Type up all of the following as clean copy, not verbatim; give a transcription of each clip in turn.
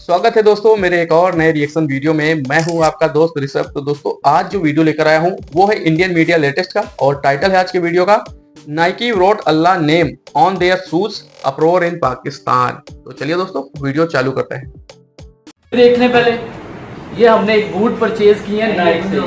स्वागत है दोस्तों मेरे एक और नए रिएक्शन वीडियो में। मैं हूं आपका दोस्त ऋषभ। तो दोस्तों आज जो वीडियो लेकर आया हूं वो है इंडियन मीडिया लेटेस्ट का, और टाइटल है आज के वीडियो का Nike wrote Allah name on their shoes uproar in Pakistan. तो चलिए दोस्तों वीडियो चालू करते हैं। देखने पहले ये हमने एक बूट परचेज किए हैं नाइक से।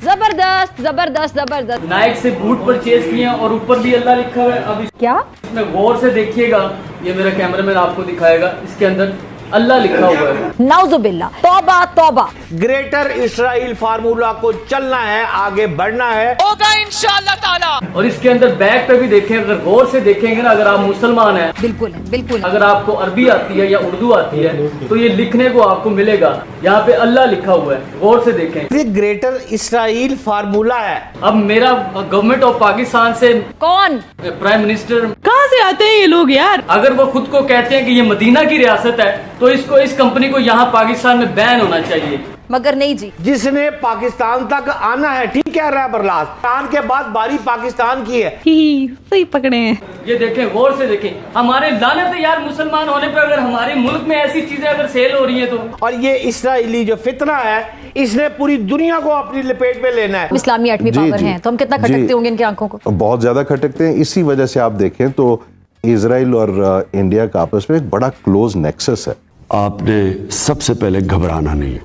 जबरदस्त जबरदस्त जबरदस्त। नाइक से बूट परचेज किए हैं और ऊपर भी अल्लाह लिखा हुआ है। अब क्या इसमें गौर से देखिएगा, ये मेरा कैमरामैन आपको दिखाएगा, इसके अंदर अल्लाह लिखा हुआ है। नाउजुबिल्ला, तौबा तौबा। ग्रेटर इस्राइल फार्मूला को चलना है, आगे बढ़ना है, होगा इंशाअल्लाह ताला। और इसके अंदर बैक पे भी देखें, अगर गौर से देखेंगे ना, अगर आप मुसलमान हैं, बिल्कुल बिल्कुल, अगर आपको अरबी आती है या उर्दू आती है तो ये लिखने को आपको मिलेगा, यहाँ पे अल्लाह लिखा हुआ है। गौर से देखें, ये ग्रेटर इस्राइल फार्मूला है। अब मेरा गवर्नमेंट ऑफ पाकिस्तान से कौन प्राइम मिनिस्टर, कहाँ से आते हैं ये लोग यार? अगर वो खुद को कहते हैं कि ये मदीना की रियासत है तो इस कंपनी को यहाँ पाकिस्तान में बैन होना चाहिए। मगर नहीं जी, जिसने पाकिस्तान तक आना है, ठीक कह रहा है बरलास, पाकिस्तान के बाद बारी पाकिस्तान की है। सही पकड़े हैं। ये देखें, गौर से देखें, हमारे लानत है यार मुसलमान होने पर, अगर हमारे मुल्क में ऐसी चीजें अगर सेल हो रही है तो। और ये इस्राइली जो फितना है, इसने पूरी दुनिया को अपनी लपेट में लेना है। इस्लामी एटमी पावर हैं, तो हम कितना खटकते होंगे इनकी आंखों को? बहुत ज्यादा खटकते हैं। इसी वजह से आप देखें तो इजराइल और इंडिया का आपस में एक बड़ा क्लोज नेक्सस है। आपने सबसे पहले घबराना नहीं।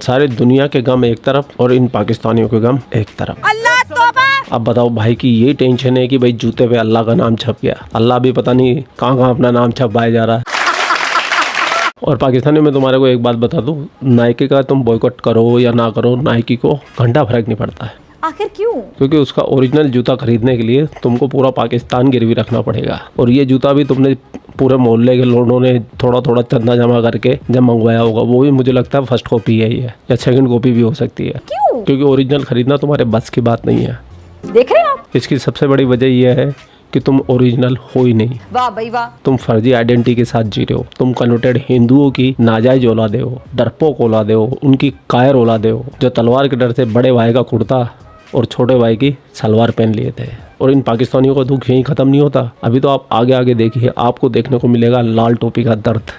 सारे दुनिया के गम एक तरफ और इन पाकिस्तानियों के गम एक तरफ। अल्लाह तौबा। अब बताओ भाई की ये टेंशन है कि भाई जूते पे अल्लाह का नाम छप गया। अल्लाह भी पता नहीं कहाँ कहाँ अपना नाम छपाया जा रहा है। और पाकिस्तानी में तुम्हारे को एक बात बता दूं, नाइकी का तुम बॉयकॉट करो या ना करो, नाइकी को घंटा फर्क नहीं पड़ता है। आखिर क्यों? क्योंकि उसका ओरिजिनल जूता खरीदने के लिए तुमको पूरा पाकिस्तान गिरवी रखना पड़ेगा, और ये जूता भी तुमने पूरे मोहल्ले के लोगों ने थोड़ा थोड़ा चंदा जमा करके जब मंगवाया होगा, वो भी मुझे लगता है फर्स्ट कॉपी है ये, या सेकंड कॉपी भी हो सकती है। क्यों? क्योंकि ओरिजिनल खरीदना तुम्हारे बस की बात नहीं है। देख रहे हैं आप? इसकी सबसे बड़ी वजह यह है कि तुम ओरिजिनल हो ही नहीं। वाह भाई वाह। तुम फर्जी आइडेंटिटी के साथ जी रहे हो। तुम कन्वर्टेड हिंदुओं की नाजायज औलादे हो, डरपोक औलादे हो, उनकी कायर औलादे हो, जो तलवार के डर से बड़े भाई का कुर्ता और छोटे भाई की सलवार पहन लिए थे। और इन पाकिस्तानियों का दुख यहीं ख़त्म नहीं होता। अभी तो आप आगे आगे देखिए, आपको देखने को मिलेगा लाल टोपी का दर्द।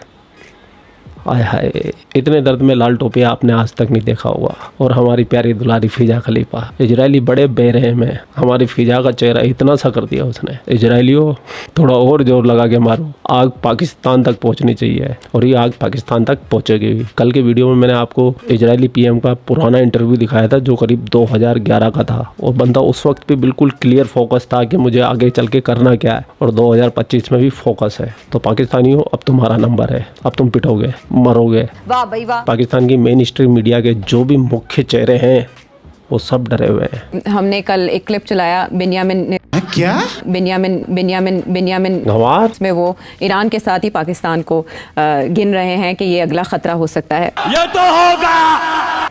आय हाय, इतने दर्द में लाल टोपी आपने आज तक नहीं देखा होगा। और हमारी प्यारी दुलारी फिजा खलीफा, इजरायली बड़े बेरहम है। हमारी फिजा का चेहरा इतना सा कर दिया उसने। इजरायलियों थोड़ा और जोर लगा के मारो, आग पाकिस्तान तक पहुंचनी चाहिए, और ये आग पाकिस्तान तक पहुंचेगी भी। कल के वीडियो में मैंने आपको इजरायली पीएम का पुराना इंटरव्यू दिखाया था, जो करीब 2011 का था, और बंदा उस वक्त भी बिल्कुल क्लियर फोकस था कि मुझे आगे चल के करना क्या है, और 2025 में भी फोकस है। तो पाकिस्तानियों, अब तुम्हारा नंबर है, अब तुम पिटोगे, मरोगे। वाह भाई वाह। पाकिस्तान की मेन स्ट्रीम मीडिया के जो भी मुख्य चेहरे हैं वो सब डरे हुए हैं। हमने कल एक क्लिप चलाया बेनियामिन गंवार में, वो ईरान के साथ ही पाकिस्तान को गिन रहे हैं कि ये अगला खतरा हो सकता है। ये तो होगा।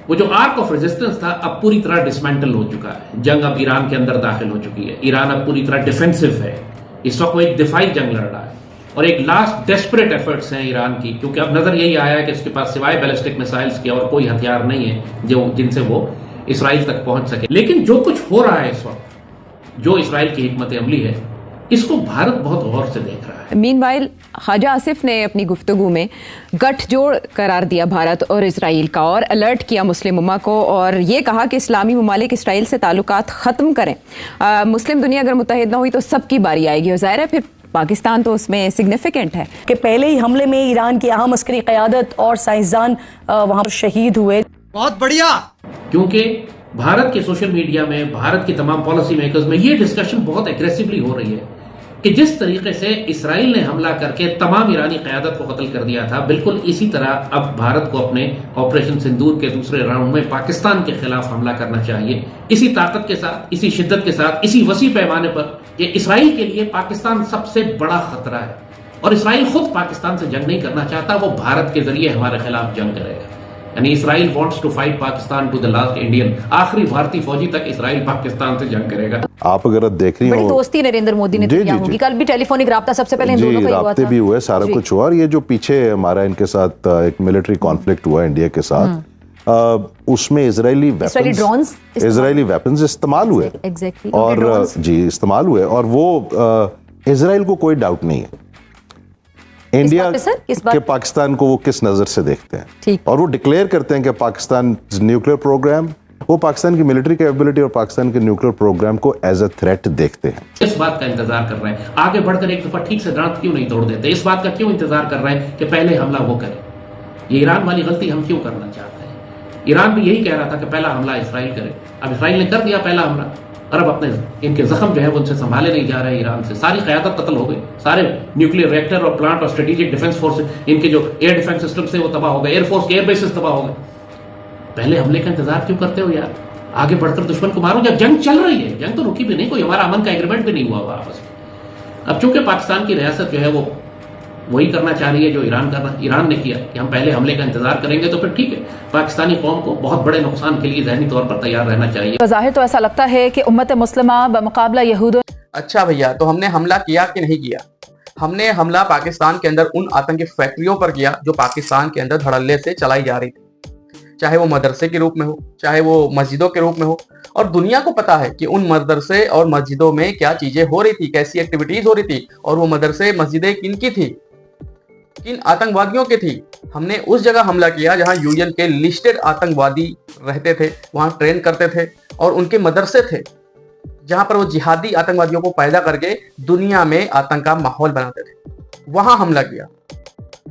वो जो आर्क ऑफ रेजिस्टेंस था अब पूरी तरह डिसमेंटल हो चुका है। जंग अब ईरान के अंदर दाखिल हो चुकी है। ईरान अब पूरी तरह डिफेंसिव है। इस वक्त वो एक दिफाई जंग लड़ रहा है, और एक लास्ट डेस्परेट एफर्ट्स हैं ईरान की, क्योंकि अब नजर यही आया है कि उसके पास सिवाय बैलिस्टिक मिसाइल्स के और कोई हथियार नहीं है जो जिनसे वो इसराइल तक पहुंच सके। लेकिन जो कुछ हो रहा है इस वक्त, जो इसराइल की हिकमत अमली है, इसको भारत बहुत गौर से देख रहा है। मीनवाइल ख्वाजा आसिफ ने अपनी गुफ्तगू में गठजोड़ करार दिया भारत और इसराइल का, और अलर्ट किया मुस्लिम उम्मा को, और ये कहा कि इस्लामी ममालिक इसराइल से ताल्लुकात ख़त्म करें। मुस्लिम दुनिया अगर मुत्तहिद ना हुई तो सबकी बारी आएगी, और ज़ाहिर है फिर पाकिस्तान तो उसमें सिग्निफिकेंट है कि पहले ही हमले में ईरान की अहम अस्करी क़यादत और साइंसदान वहां पर शहीद हुए। बहुत बढ़िया। क्योंकि भारत के सोशल मीडिया में, भारत के तमाम पॉलिसी मेकर्स में ये डिस्कशन बहुत एग्रेसिवली हो रही है कि जिस तरीके से इसराइल ने हमला करके तमाम ईरानी क़यादत को कत्ल कर दिया था, बिल्कुल इसी तरह अब भारत को अपने ऑपरेशन सिंदूर के दूसरे राउंड में पाकिस्तान के खिलाफ हमला करना चाहिए, इसी ताकत के साथ, इसी शिद्दत के साथ, इसी वसी पैमाने पर कि इसराइल के लिए पाकिस्तान सबसे बड़ा खतरा है। और इसराइल खुद पाकिस्तान से जंग नहीं करना चाहता, वो भारत के जरिए हमारे खिलाफ जंग करेगा। यानी Israel wants to fight Pakistan to the last Indian, आखिरी भारतीय फौजी तक इसराइल पाकिस्तान से जंग करेगा। आप अगर देख रही बड़ी हो, दोस्ती नरेंद्र मोदी ने किया होगी। कल भी टेलीफोनिक राब्ता सबसे पहले इन दोनों का ही हुआ था। राब्ते भी हुए, सारा कुछ हुआ। और ये जो पीछे हमारा इनके साथ एक मिलिट्री कॉन्फ्लिक्ट हुआ इंडिया के साथ, उसमें इजरायली वेपन्स इस्तेमाल हुए और जी इस्तेमाल हुए, और वो इजराइल को कोई डाउट नहीं है इंडिया के पाकिस्तान को वो किस नजर से देखते हैं, और वो डिक्लेयर करते हैं कि पाकिस्तान न्यूक्लियर प्रोग्राम, वो पाकिस्तान की मिलिट्री कैपेबिलिटी और पाकिस्तान के न्यूक्लियर प्रोग्राम को एज अ थ्रेट देखते हैं। इस बात का इंतजार कर रहे हैं, आगे बढ़कर एक दफा ठीक से दांत क्यों नहीं तोड़ देते, इस बात का क्यों इंतजार कर रहे हैं कि पहले हमला वो करे। ये ईरान वाली गलती हम क्यों करना चाहते हैं? ईरान भी यही कह रहा था कि पहला हमला इसराइल करे, अब इसराइल ने कर दिया पहला हमला, और अब अपने इनके जख्म जो है वो उनसे संभाले नहीं जा रहे। ईरान से सारी क़यादत कत्ल हो गई, सारे न्यूक्लियर रिएक्टर और प्लांट और स्ट्रेटेजिक डिफेंस फोर्स, इनके जो एयर डिफेंस सिस्टम से वो तबाह हो गए, एयरफोर्स के एयर बेसिस तबाह हो गए। पहले हमले का इंतजार क्यों करते हो यार? आगे बढ़कर दुश्मन को मारो जब जंग चल रही है। जंग तो रुकी भी नहीं, कोई हमारा अमन का एग्रीमेंट भी नहीं हुआ आपस में। अब चूंकि पाकिस्तान की रियासत जो है वो वही करना चाह रही है जो ईरान ने किया कि हम पहले हमले का इंतजार करेंगे, तो फिर ठीक है, पाकिस्तानी कौम को बहुत बड़े नुकसान के लिए ज़हनी तौर पर तैयार रहना चाहिए। बज़ाहिर तो ऐसा लगता है कि उम्मत मुस्लिमा बमुकाबला यहूद। अच्छा भैया, तो हमने हमला किया कि नहीं किया? हमने हमला पाकिस्तान के अंदर उन आतंकी फैक्ट्रियों पर किया जो पाकिस्तान के अंदर धड़ल्ले से चलाई जा रही थी, चाहे वो मदरसे के रूप में हो, चाहे वो मस्जिदों के रूप में हो। और दुनिया को पता है कि उन मदरसे और मस्जिदों में क्या चीजें हो रही थी, कैसी एक्टिविटीज हो रही थी, और वो मदरसे मस्जिदें किनकी थी, किन आतंकवादियों की थी। हमने उस जगह हमला किया जहां यूएन के लिस्टेड आतंकवादी रहते थे, वहां ट्रेन करते थे, और उनके मदरसे थे जहां पर वो जिहादी आतंकवादियों को पैदा करके दुनिया में आतंक का माहौल बनाते थे। वहां हमला किया।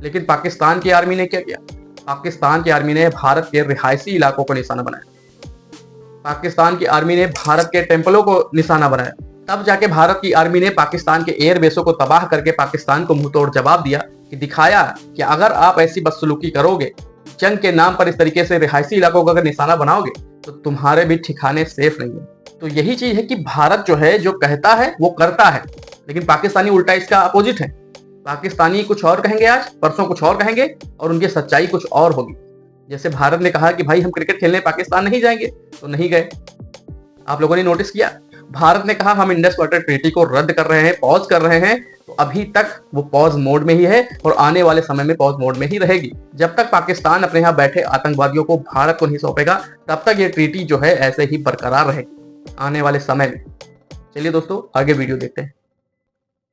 लेकिन पाकिस्तान की आर्मी ने क्या किया? पाकिस्तान की आर्मी ने भारत के रिहायशी इलाकों को निशाना बनाया, पाकिस्तान की आर्मी ने भारत के टेम्पलों को निशाना बनाया। तब जाके भारत की आर्मी ने पाकिस्तान के एयर बेसों को तबाह करके पाकिस्तान को मुंहतोड़ जवाब दिया, कि दिखाया कि अगर आप ऐसी बदसलूकी करोगे, जंग के नाम पर इस तरीके से रिहायशी इलाकों को अगर निशाना बनाओगे, तो तुम्हारे भी ठिकाने सेफ नहीं है। तो यही चीज है कि भारत जो है, जो कहता है वो करता है, लेकिन पाकिस्तानी उल्टा इसका अपोजिट है। पाकिस्तानी कुछ और कहेंगे आज, परसों कुछ और कहेंगे, और उनकी सच्चाई कुछ और होगी। जैसे भारत ने कहा कि भाई हम क्रिकेट खेलने पाकिस्तान नहीं जाएंगे, तो नहीं गए। आप लोगों ने नोटिस किया, भारत ने कहा हम इंडस वाटर ट्रीटी को रद्द कर रहे हैं, पॉज कर रहे हैं, तो अभी तक वो पॉज मोड में ही है और आने वाले समय में पॉज मोड में ही रहेगी। जब तक पाकिस्तान अपने यहाँ बैठे आतंकवादियों को भारत को नहीं सौंपेगा, तब तक ये ट्रीटी जो है ऐसे ही बरकरार रहेगी आने वाले समय में। चलिए दोस्तों, आगे वीडियो देखते हैं।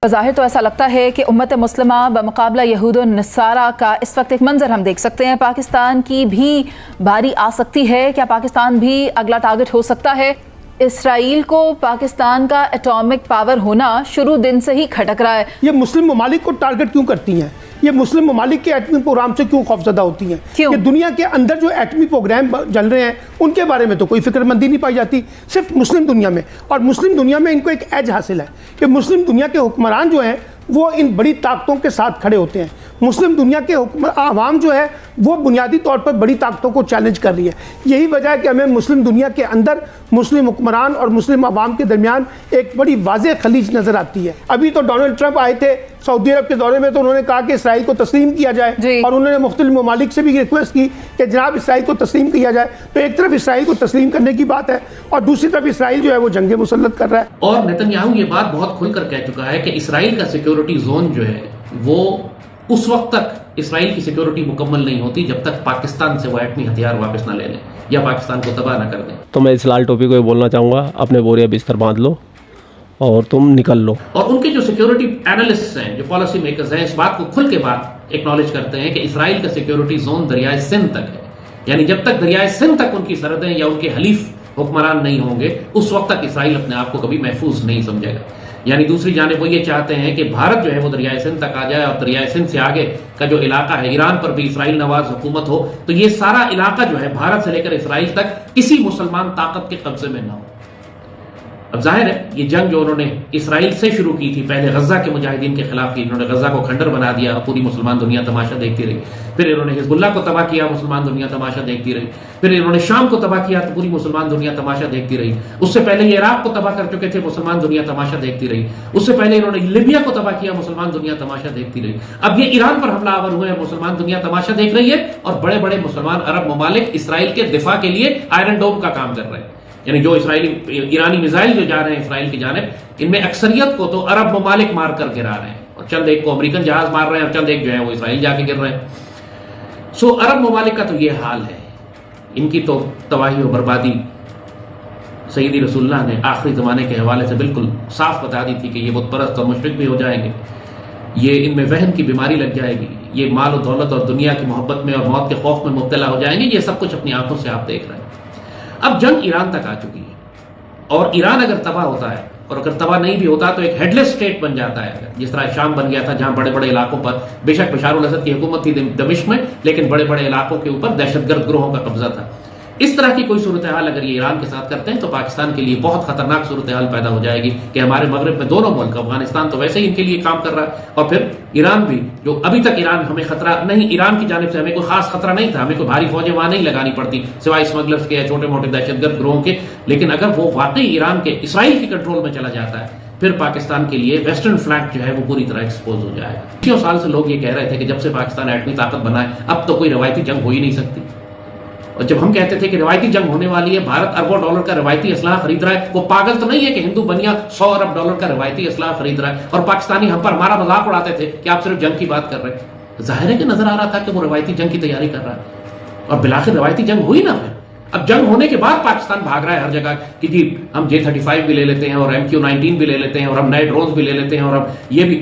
बज़ाहिर तो ऐसा लगता है कि उम्मत मुस्लिमा बमुकाबला यहूद और नसारा का इस वक्त एक मंजर हम देख सकते हैं। पाकिस्तान की भी बारी आ सकती है। क्या पाकिस्तान भी अगला टारगेट हो सकता है? इसराइल को पाकिस्तान का एटॉमिक पावर होना शुरू दिन से ही खटक रहा है। ये मुस्लिम ममालिक को टारगेट क्यों करती हैं? ये मुस्लिम ममालिक के एटमी प्रोग्राम से क्यों खौफजदा होती हैं? क्यों? ये दुनिया के अंदर जो एटमी प्रोग्राम चल रहे हैं उनके बारे में तो कोई फिक्रमंदी नहीं पाई जाती, सिर्फ मुस्लिम दुनिया में। और मुस्लिम दुनिया में इनको एक एज हासिल है कि मुस्लिम दुनिया के हुक्मरान जो हैं वो इन बड़ी ताकतों के साथ खड़े होते हैं। मुस्लिम दुनिया के आवाम जो है वो बुनियादी तौर पर बड़ी ताकतों को चैलेंज कर रही है। यही वजह है कि हमें मुस्लिम दुनिया के अंदर मुस्लिम हुक्मरान और मुस्लिम आवाम के दरमियान एक बड़ी वाज़ेह खलीज नजर आती है। अभी तो डोनाल्ड ट्रंप आए थे सऊदी अरब के दौरे में, तो उन्होंने कहा कि इसराइल को तस्लीम किया जाए, और उन्होंने मुख्तलिफ ममालिक से भी रिक्वेस्ट की कि जनाब इसराइल को तस्लीम किया जाए। तो एक तरफ इसराइल को तस्लीम करने की बात है, और दूसरी तरफ इसराइल जो है वो जंगे मुसल्लत कर रहा है। और नेतन्याहू ये बात बहुत खुलकर कह चुका है कि इसराइल का सिक्योरिटी जोन जो है वो उस वक्त तक इसराइल की सिक्योरिटी मुकम्मल नहीं होती जब तक पाकिस्तान से वो एटमी हथियार वापस ना ले लें या पाकिस्तान को तबाह ना कर दें। तो मैं इस लाल टोपी को ये बोलना चाहूँगा, अपने बोरिया बिस्तर बांध लो और तुम निकल लो। और उनके जो सिक्योरिटी एनालिस्ट्स हैं, जो पॉलिसी मेकर्स हैं, इस बात को खुल के बात एक्नॉलेज करते हैं कि इसराइल का सिक्योरिटी जोन दरियाए सिंध तक है। यानी जब तक दरियाए सिंध तक उनकी सरहदें या उनके हलीफ हुक्मरान नहीं होंगे, उस वक्त तक इसराइल अपने आप को कभी महफूज नहीं समझेगा। यानी दूसरी जानिब वो ये चाहते हैं कि भारत जो है वो दरियाए सिंध तक आ जाए, और दरियाए सिंध से आगे का जो इलाका है, ईरान पर भी इसराइल नवाज हुकूमत हो, तो ये सारा इलाका जो है भारत से लेकर इसराइल तक किसी मुसलमान ताकत के कब्जे में ना हो। अब जाहिर है ये जंग जो उन्होंने इसराइल से शुरू की थी, पहले गजा के मुजाहिदीन के खिलाफ की, इन्होंने गजा को खंडर बना दिया, पूरी मुसलमान दुनिया तमाशा देखती रही। फिर इन्होंने हिजबुल्लाह को तबाह किया, मुसलमान दुनिया तमाशा देखती रही। फिर इन्होंने शाम को तबाह किया तो पूरी मुसलमान दुनिया तमाशा देखती रही। उससे पहले ये इराक को तबाह कर चुके थे, मुसलमान दुनिया तमाशा देखती रही। उससे पहले इन्होंने लीबिया को तबाह किया, मुसलमान दुनिया तमाशा देखती रही। अब ये ईरान पर हमला आवर हुए हैं, मुसलमान दुनिया तमाशा देख रही है। और बड़े बड़े मुसलमान अरब ममालिक इसराइल के दिफा के लिए आयरन डोम का काम कर रहे हैं। यानी जो ईरानी मिसाइल जो जा रहे हैं इसराइल की जानिब, इनमें अक्सरियत को तो अरब ममालिक मार कर गिरा रहे हैं, और चंद एक को अमेरिकन जहाज मार रहे हैं, और चंद एक जो है वो इसराइल जाके गिर रहे हैं। सो अरब ममालिक का तो ये हाल है। इनकी तो तबाही और बर्बादी सईदी रसूलुल्लाह ने आखिरी ज़माने के हवाले से बिल्कुल साफ बता दी थी कि ये बुत परस्त और मुशरिक भी हो जाएंगे, ये इनमें वहन की बीमारी लग जाएगी, ये माल और दौलत और दुनिया की मोहब्बत में और मौत के खौफ में मुब्तला हो जाएंगे। ये सब कुछ अपनी आंखों से आप देख रहे हैं। अब जंग ईरान तक आ चुकी है, और ईरान अगर तबाह होता है, और अगर तबाह नहीं भी होता तो एक हेडलेस स्टेट बन जाता है, जिस तरह शाम बन गया था, जहां बड़े बड़े इलाकों पर बेशक बशारुल असद की हुकूमत थी दमिश्क में, लेकिन बड़े बड़े इलाकों के ऊपर दहशतगर्द ग्रोहों का कब्जा था। इस तरह की कोई सूरत हाल अगर ये ईरान के साथ करते हैं तो पाकिस्तान के लिए बहुत खतरनाक सूरत हाल पैदा हो जाएगी कि हमारे मगरब में दोनों मुल्क, अफगानिस्तान तो वैसे ही इनके लिए काम कर रहा है, और फिर ईरान भी, जो अभी तक ईरान हमें खतरा नहीं, ईरान की जानिब से हमें कोई खास खतरा नहीं था, हमें कोई भारी फौजें वहां नहीं लगानी पड़ती सिवाय स्मगलर्स के या छोटे मोटे दहशतगर्द ग्रोहों के। लेकिन अगर वो वाकई ईरान के, इसराइल के कंट्रोल में चला जाता है, फिर पाकिस्तान के लिए वेस्टर्न फ्लैंक जो है वो पूरी तरह एक्सपोज हो जाएगा। 6 साल से लोग ये कह रहे थे कि जब से पाकिस्तान एटमी ताकत बना है, अब तो कोई रवायती जंग हो ही नहीं सकती। और जब हम कहते थे कि रवायती जंग होने वाली है, भारत अरबों डॉलर का रवायती असलाह खरीद रहा है, वो पागल तो नहीं है कि हिंदू बनिया 100 अरब डॉलर का रवायती असलाह खरीद रहा है, और पाकिस्तानी हम पर हमारा मजाक उड़ाते थे कि आप सिर्फ जंग की बात कर रहे हैं। जाहिर है कि नजर आ रहा था कि वो रवायती जंग की तैयारी कर रहा है, और बिलाखिर रवायती जंग हुई ना। फिर अब जंग होने के बाद पाकिस्तान भाग रहा है हर जगह कि जी हम J-35 भी ले लेते हैं, और MQ-19 भी ले लेते हैं, और हम नए ड्रोन भी ले लेते हैं, और अब ये भी।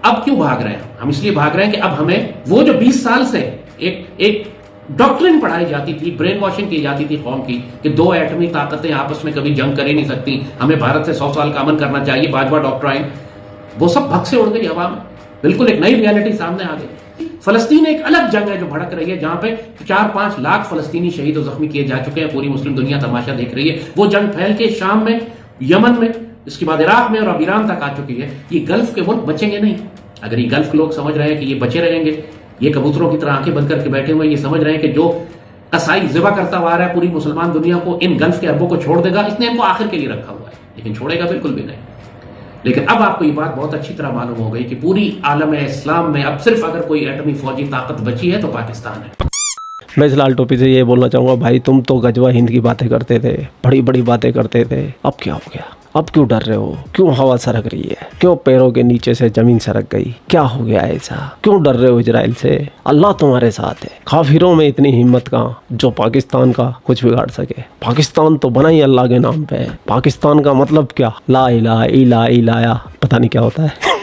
अब क्यों भाग रहे हैं? हम इसलिए भाग रहे हैं कि अब हमें वो जो 20 साल से एक डॉक्ट्रिन पढ़ाई जाती थी, ब्रेन वॉशिंग की जाती थी कौम की, कि 2 एटमी ताकतें आपस में कभी जंग कर ही नहीं सकती, हमें भारत से 100 साल का अमन करना चाहिए, बाजवा डॉक्ट्राइन, वो सब भग से उड़ गई हवा में। बिल्कुल एक नई रियलिटी सामने आ गई। फलस्तीन एक अलग जंग है जो भड़क रही है, जहां पे 4-5 लाख फलस्तीनी शहीद और जख्मी किए जा चुके हैं, पूरी मुस्लिम दुनिया तमाशा देख रही है। वो जंग फैल के शाम में, यमन में, इसके बाद इराक में और अब ईरान तक आ चुकी है। ये गल्फ के मुल्क बचेंगे नहीं। अगर ये गल्फ के लोग समझ रहे हैं कि ये बचे रहेंगे, ये कबूतरों की तरह आंखें बंद करके बैठे हुए, ये समझ रहे हैं कि जो कसाई ज़िबा करता हुआ आ रहा है पूरी मुसलमान दुनिया को, इन गल्फ के अरबों को छोड़ देगा, इसने इनको आखिर के लिए रखा हुआ है, लेकिन छोड़ेगा बिल्कुल भी नहीं। लेकिन अब आपको ये बात बहुत अच्छी तरह मालूम हो गई कि पूरी आलम इस्लाम में अब सिर्फ अगर कोई एटमी फौजी ताकत बची है तो पाकिस्तान है। मैं इस लाल टोपी से ये बोलना चाहूँगा, भाई तुम तो गजवा हिंद की बातें करते थे, बड़ी बड़ी बातें करते थे, अब क्या हो गया? अब क्यों डर रहे हो? क्यों हवा सरक रही है? क्यों पैरों के नीचे से जमीन सरक गई? क्या हो गया ऐसा? क्यों डर रहे हो इजराइल से? अल्लाह तुम्हारे साथ है। काफिरों में इतनी हिम्मत कहाँ जो पाकिस्तान का कुछ बिगाड़ सके? पाकिस्तान तो बना ही अल्लाह के नाम पे है। पाकिस्तान का मतलब क्या? ला इलाहा इल्ला इलाहा, पता नहीं क्या होता है।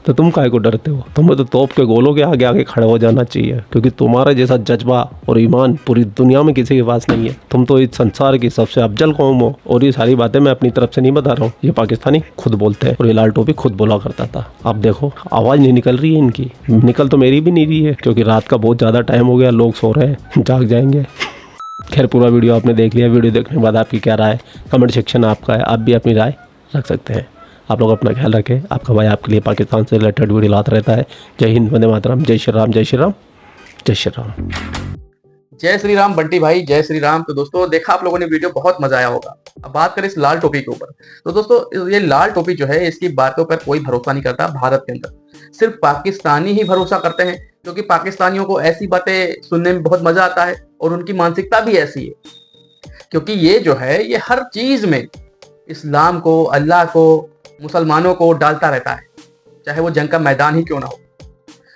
तो तुम काहे को डरते हो? तुम्हें तो तोप के गोलों के आगे आगे खड़े हो जाना चाहिए, क्योंकि तुम्हारे जैसा जज्बा और ईमान पूरी दुनिया में किसी के पास नहीं है। तुम तो इस संसार की सबसे अफजल कौम हो। और ये सारी बातें मैं अपनी तरफ से नहीं बता रहा हूँ, ये पाकिस्तानी खुद बोलते हैं, और ये लाल टोपी खुद बोला करता था। अब देखो आवाज़ नहीं निकल रही है इनकी, निकल तो मेरी भी नहीं रही है, क्योंकि रात का बहुत ज़्यादा टाइम हो गया, लोग सो रहे हैं, जाग जाएंगे। खैर पूरा वीडियो आपने देख लिया। वीडियो देखने के बाद आपकी क्या राय? कमेंट सेक्शन आपका है, आप भी अपनी राय रख सकते हैं। आप लोग अपना ख्याल रखें। आपका भाई आपके लिए पाकिस्तान से रिलेटेड वीडियो लाता रहता है। जय हिंद, वंदे मातरम, जय श्री राम, जय श्री राम, जय श्री राम। जय श्री राम बंटी भाई, जय श्री राम। तो दोस्तों देखा आप लोगों ने वीडियो, बहुत मजा आया होगा। अब बात करें इस लाल टोपी के ऊपर, तो दोस्तों ये लाल टोपी जो है, इसकी बातों पर कोई भरोसा नहीं करता भारत के अंदर। सिर्फ पाकिस्तानी ही भरोसा करते हैं, क्योंकि पाकिस्तानियों को ऐसी बातें सुनने में बहुत मजा आता है, और उनकी मानसिकता भी ऐसी है, क्योंकि ये जो है ये हर चीज में इस्लाम को, अल्लाह को, मुसलमानों को डालता रहता है, चाहे वो जंग का मैदान ही क्यों ना हो।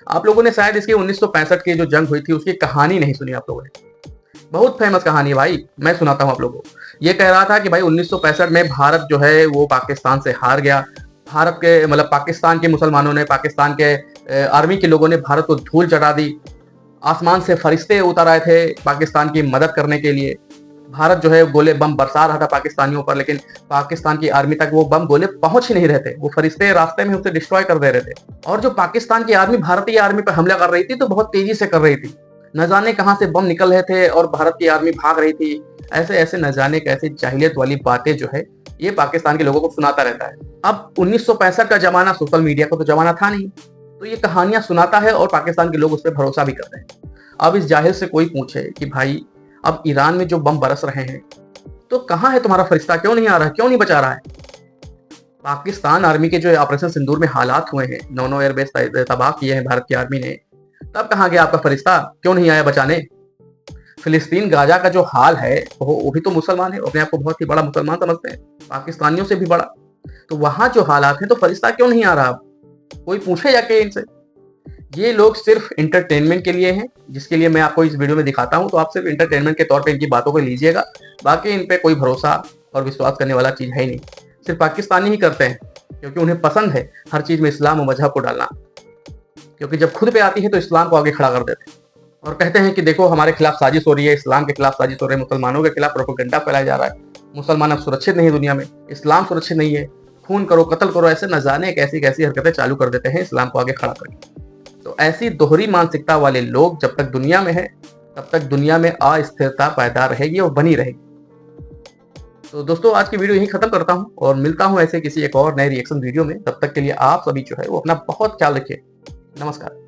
आप लोगों ने शायद इसकी 1965 की जो जंग हुई थी उसकी कहानी नहीं सुनी आप लोगों ने। बहुत फेमस कहानी है भाई, मैं सुनाता हूं आप लोगों को। ये कह रहा था कि भाई 1965 में भारत जो है वो पाकिस्तान से हार गया। भारत के मतलब पाकिस्तान के मुसलमानों ने, पाकिस्तान के आर्मी के लोगों ने भारत को धूल चढ़ा दी। आसमान से फरिश्ते उतर आए थे पाकिस्तान की मदद करने के लिए। भारत जो है गोले बम बरसा रहा था पाकिस्तानियों पर, लेकिन पाकिस्तान की आर्मी तक वो बम गोले पहुंच ही नहीं रहे थे। वो फरिश्ते रास्ते में उसे डिस्ट्रॉय कर दे रहे थे। और जो पाकिस्तान की आर्मी भारतीय आर्मी पर हमला कर रही थी तो बहुत तेजी से कर रही थी। न जाने कहां से बम निकल रहे थे और भारत की आर्मी भाग रही थी। ऐसे ऐसे न जाने कैसे जाहिलियत वाली बातें जो है ये पाकिस्तान के लोगों को सुनाता रहता है। अब 1965 का जमाना, सोशल मीडिया का तो जमाना था नहीं, तो ये कहानियां सुनाता है और पाकिस्तान के लोग उस पर भरोसा भी करते हैं। अब इस जाहिल से कोई पूछे कि भाई अब ईरान में जो बम बरस रहे हैं तो कहाँ है तुम्हारा फरिश्ता, क्यों नहीं आ रहा है, क्यों नहीं बचा रहा है? पाकिस्तान आर्मी के जो ऑपरेशन सिंदूर में हालात हुए हैं, 9 एयरबेस तबाह किए हैं भारत की आर्मी ने, तब कहाँ गया आपका फरिश्ता, क्यों नहीं आया बचाने? फिलिस्तीन गाजा का जो हाल है वो भी तो मुसलमान है, अपने आप को बहुत ही बड़ा मुसलमान समझते हैं, पाकिस्तानियों से भी बड़ा। तो वहां जो हालात है तो फरिश्ता क्यों नहीं आ रहा? कोई पूछे जाके इनसे। ये लोग सिर्फ इंटरटेनमेंट के लिए हैं, जिसके लिए मैं आपको इस वीडियो में दिखाता हूं, तो आप सिर्फ इंटरटेनमेंट के तौर पे इनकी बातों को लीजिएगा। बाकी इन पे कोई भरोसा और विश्वास करने वाला चीज है ही नहीं। सिर्फ पाकिस्तानी ही करते हैं क्योंकि उन्हें पसंद है हर चीज में इस्लाम और मजहब को डालना, क्योंकि जब खुद पे आती है तो इस्लाम को आगे खड़ा कर देते हैं और कहते हैं कि देखो हमारे खिलाफ साजिश हो रही है, इस्लाम के खिलाफ साजिश हो रही है, मुसलमानों के खिलाफ प्रोपेगेंडा फैलाया जा रहा है, मुसलमान अब सुरक्षित नहीं है दुनिया में, इस्लाम सुरक्षित नहीं है, खून करो, कत्ल करो, ऐसे न जाने कैसी कैसी हरकतें चालू कर देते हैं इस्लाम को आगे खड़ा करके। तो ऐसी दोहरी मानसिकता वाले लोग जब तक दुनिया में है तब तक दुनिया में अस्थिरता पैदा रहेगी और बनी रहेगी। तो दोस्तों आज की वीडियो यहीं खत्म करता हूं और मिलता हूं ऐसे किसी एक और नए रिएक्शन वीडियो में। तब तक के लिए आप सभी जो है वो अपना बहुत ख्याल रखिए। नमस्कार।